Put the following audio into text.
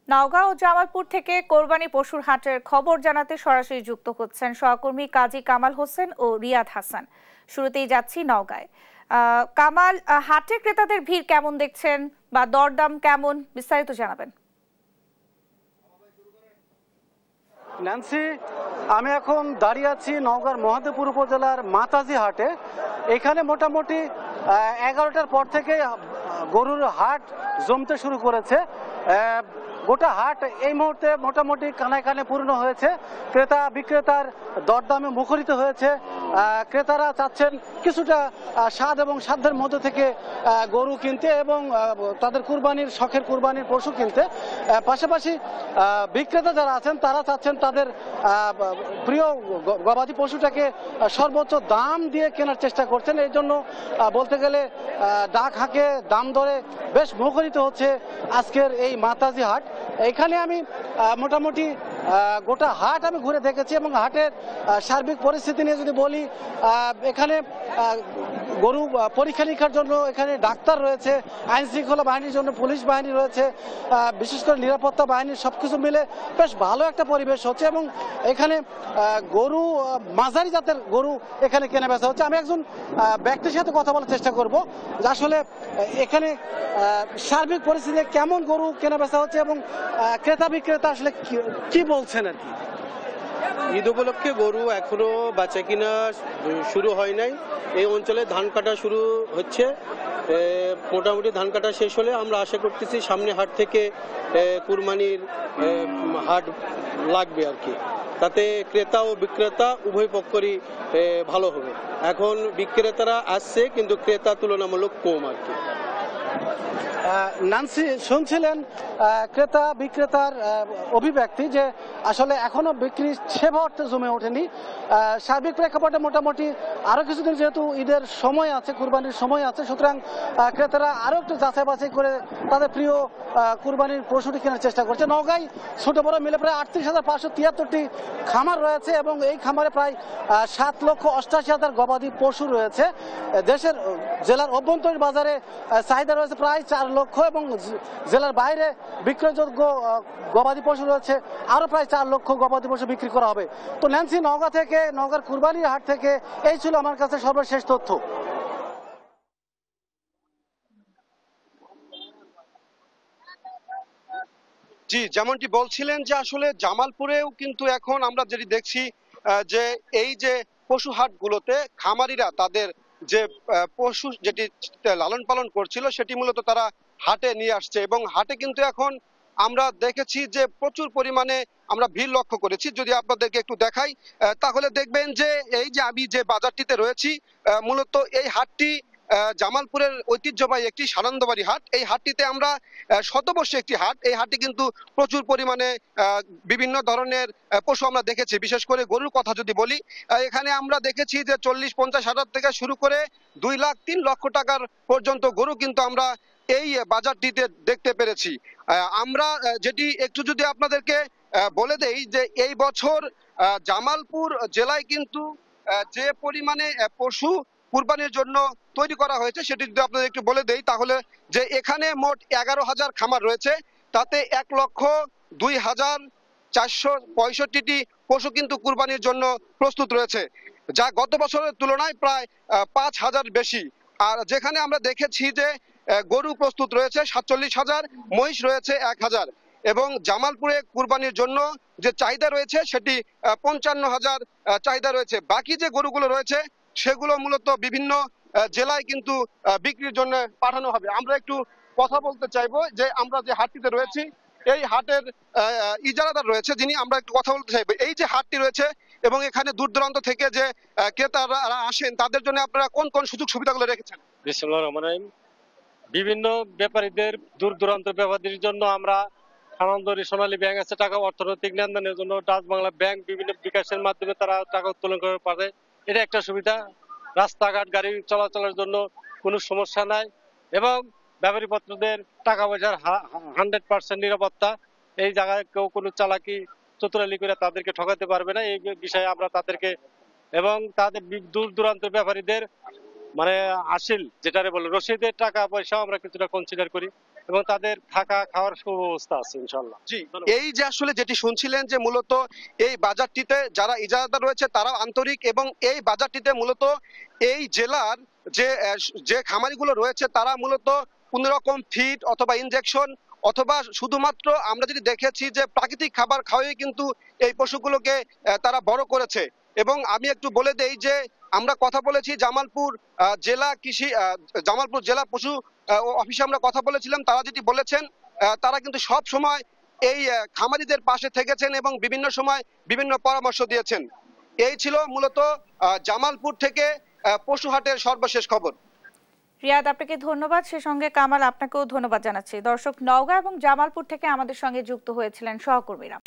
নওগাঁ ও জামালপুর থেকে কোরবানি পশুর হাটের খবর জানাতে সরাসরি যুক্ত হচ্ছেন সহকর্মী কাজী কামাল হোসেন ও রিয়াদ হাসান। শুরুতেই যাচ্ছি নওগাঁয়। কামাল, হাটে ক্রেতাদের ভিড় কেমন দেখছেন বা দরদাম কেমন, বিস্তারিত জানাবেন। ন্যান্সি, আমি এখন দাঁড়িয়ে আছি নওগাঁর মহাদেবপুর উপজেলার মাতাজি হাটে। এখানে মোটামুটি 11টার পর থেকে গরুর হাট জমতে শুরু করেছে। গোটা হাট এই মুহূর্তে মোটামুটি কানায় কানে পূর্ণ হয়েছে। ক্রেতা বিক্রেতার দরদামে মুখরিত হয়েছে। ক্রেতারা চাচ্ছেন কিছুটা স্বাদ এবং সাধ্যের মধ্যে থেকে গরু কিনতে এবং তাদের কুরবানির শখের কুরবানির পশু কিনতে। পাশাপাশি বিক্রেতা যারা আছেন তারা চাচ্ছেন তাদের প্রিয় গবাদি পশুটাকে সর্বোচ্চ দাম দিয়ে কেনার চেষ্টা করছেন। এই জন্য বলতে গেলে ডাক হাঁকে দাম দরে বেশ মুখরিত হচ্ছে আজকের এই মাতাজি হাট। এখানে আমি মোটামুটি গোটা হাট আমি ঘুরে দেখেছি এবং হাটের সার্বিক পরিস্থিতি নিয়ে যদি বলি, এখানে গরু পরীক্ষা নিরীক্ষার জন্য এখানে ডাক্তার রয়েছে, আইন শৃঙ্খলা বাহিনীর জন্য পুলিশ বাহিনী রয়েছে, বিশেষ করে নিরাপত্তা বাহিনীর সবকিছু মিলে বেশ ভালো একটা পরিবেশ হচ্ছে এবং এখানে গরু মাঝারি জাতের গরু এখানে কেনা বেচা হচ্ছে। আমি একজন ব্যক্তির সাথে কথা বলার চেষ্টা করব যে আসলে এখানে সার্বিক পরিস্থিতি কেমন গরু কেনা বেচা হচ্ছে এবং ক্রেতা বিক্রেতা আসলে কি বলছেন আর কি। ঈদ উপলক্ষে গরু এখনো বেচা কিনা শুরু হয় নাই। এই অঞ্চলে ধান কাটা শুরু হচ্ছে। মোটামুটি ধান কাটা শেষ হলে আমরা আশা করতেছি সামনে হাট থেকে কুরবানির হাট লাগবে আর কি। তাতে ক্রেতা ও বিক্রেতা উভয় পক্ষেরই ভালো হবে। এখন বিক্রেতারা আসছে কিন্তু ক্রেতা তুলনামূলক কম আর কি। নান্সি, শুনছিলেন ক্রেতা বিক্রেতার অভিব্যক্তি যে আসলে এখনো বিক্রি সেবা অর্থে জমে ওঠেনি। সার্বিক প্রেক্ষাপটে মোটামুটি আরো কিছুদিন যেহেতু ঈদের সময় আছে, কুরবানির সময় আছে, সুতরাং ক্রেতারা আরো একটু যাচাই বাছাই করে তাদের প্রিয় কুরবানির পশুটি কেনার চেষ্টা করছে। নওগাঁয় ছোট বড় মিলে প্রায় 38,573টি খামার রয়েছে এবং এই খামারে প্রায় 7,88,000 গবাদি পশু রয়েছে। দেশের জেলার অভ্যন্তরীণ বাজারে চাহিদা রয়েছে প্রায় 4 লক্ষ এবং জেলার বাইরে বিক্রয়যোগ্য গবাদি পশু রয়েছে আরো প্রায় 4 লক্ষ গবাদি পশু বিক্রি করা হবে। তো ন্যান্সি, নওগাঁ থেকে, নওগাঁর কুরবানির হাট থেকে এই ছিল আমার কাছে সর্বশেষ তথ্য। জি, যেমনটি বলছিলেন যে আসলে জামালপুরেও কিন্তু এখন আমরা যেটি দেখছি যে এই যে পশু হাটগুলোতে খামারিরা তাদের যে পশু যেটি লালন পালন করছিল সেটি মূলত তারা হাটে নিয়ে আসছে এবং হাটে কিন্তু এখন আমরা দেখেছি যে প্রচুর পরিমাণে আমরা ভিড় লক্ষ্য করেছি। যদি আপনাদেরকে একটু দেখাই তাহলে দেখবেন যে এই যে আমি যে বাজারটিতে রয়েছি মূলত এই হাটটি জামালপুরের ঐতিহ্যবাহী একটি সানন্দবাড়ি হাট। এই হাটটিতে আমরা শতবর্ষী একটি হাট। এই হাটটি কিন্তু প্রচুর পরিমাণে বিভিন্ন ধরনের পশু আমরা দেখেছি। বিশেষ করে গরুর কথা যদি বলি, এখানে আমরা দেখেছি যে 40-50 হাজার থেকে শুরু করে 2 লাখ 3 লক্ষ টাকার পর্যন্ত গরু কিন্তু আমরা এই বাজারটিতে দেখতে পেরেছি। আমরা যেটি একটু যদি আপনাদেরকে বলে দেই যে এই বছর জামালপুর জেলায় কিন্তু যে পরিমাণে পশু কুরবানির জন্য তৈরি করা হয়েছে সেটি যদি আপনাদের একটু বলে দেই তাহলে যে এখানে মোট 11,000 খামার রয়েছে, তাতে 1,02,465টি পশু কিন্তু কুরবানির জন্য প্রস্তুত রয়েছে, যা গত বছরের তুলনায় প্রায় 5,000 বেশি। আর যেখানে আমরা দেখেছি যে গরু প্রস্তুত রয়েছে 47,000, মহিষ রয়েছে 1,000 এবং জামালপুরে কুরবানির জন্য যে চাহিদা রয়েছে সেটি 55,000 চাহিদা রয়েছে। বাকি যে গরুগুলো রয়েছে সেগুলো মূলত বিভিন্ন জেলায় কিন্তু বিক্রির জন্য পাঠানো হবে। আমরা একটু কথা বলতে চাইবো যে আমরা যে হাটটিতে রয়েছি এই হাটের ইজারাদার রয়েছে যিনি, আমরা একটু কথা বলতে চাইবো। এই যে হাটটি রয়েছে এবং এখানে দূর দূরান্ত থেকে যে ক্রেতারা আসেন তাদের জন্য আপনারা কোন কোন সুযোগ সুবিধাগুলো রেখেছেন? বিসমিল্লাহির রহমানির রহিম। বিভিন্ন ব্যাপারীদের দূর দূরান্ত ব্যাপারীদের জন্য আমরা খানান্দরি সোনালী ব্যাংক আছে, টাকা অর্থনৈতিক লেনদেনের জন্য ডাচ বাংলা ব্যাংক বিভিন্ন বিকাশের মাধ্যমে তারা টাকা উত্তোলন করে পারে। এটা একটা সুবিধা। রাস্তাঘাট গাড়ি চলাচলের জন্য কোনো সমস্যা নাই এবং ব্যাপারী পত্রদের টাকা পয়সার 100% নিরাপত্তা। এই জায়গায় কেউ কোনো চালাকি চতুরালি করে তাদেরকে ঠকাতে পারবে না। এই বিষয়ে আমরা তাদেরকে এবং তাদের দূর দূরান্তের ব্যাপারীদের মানে আসিল যেটারে বলে রসিদের টাকা পয়সা আমরা কিছুটা কনসিডার করি। এবং তাদের থাকা খাওয়ার সুব্যবস্থা আছে ইনশাল্লাহ। জি, এই যে আসলে যেটি শুনছিলেন যে মূলত এই বাজারটিতে যারা ইজারাদার রয়েছে তারাও আন্তরিক, এবং এই বাজারটিতে মূলত এই জেলার যে খামারিগুলো রয়েছে তারা মূলত কোন রকম ফিড অথবা ইনজেকশন অথবা শুধুমাত্র আমরা যদি দেখেছি যে প্রাকৃতিক খাবার খাওয়াই কিন্তু এই পশুগুলোকে তারা বড় করেছে। এবং আমি একটু বলে দেই যে আমরা কথা বলেছি জামালপুর জেলা পশু অফিসে আমরা কথা বলেছিলাম, তারা যেটি বলেছেন তারা কিন্তু সব সময় এই খামারিদের পাশে থেকেছেন এবং বিভিন্ন সময় বিভিন্ন পরামর্শ দিয়েছেন। এই ছিল মূলত জামালপুর থেকে পশু হাটের সর্বশেষ খবর। রিয়াদ, আপনাকে ধন্যবাদ। সে সঙ্গে কামাল, আপনাকেও ধন্যবাদ জানাচ্ছি। দর্শক, নওগাঁ এবং জামালপুর থেকে আমাদের সঙ্গে যুক্ত হয়েছিলেন সহকর্মীরা।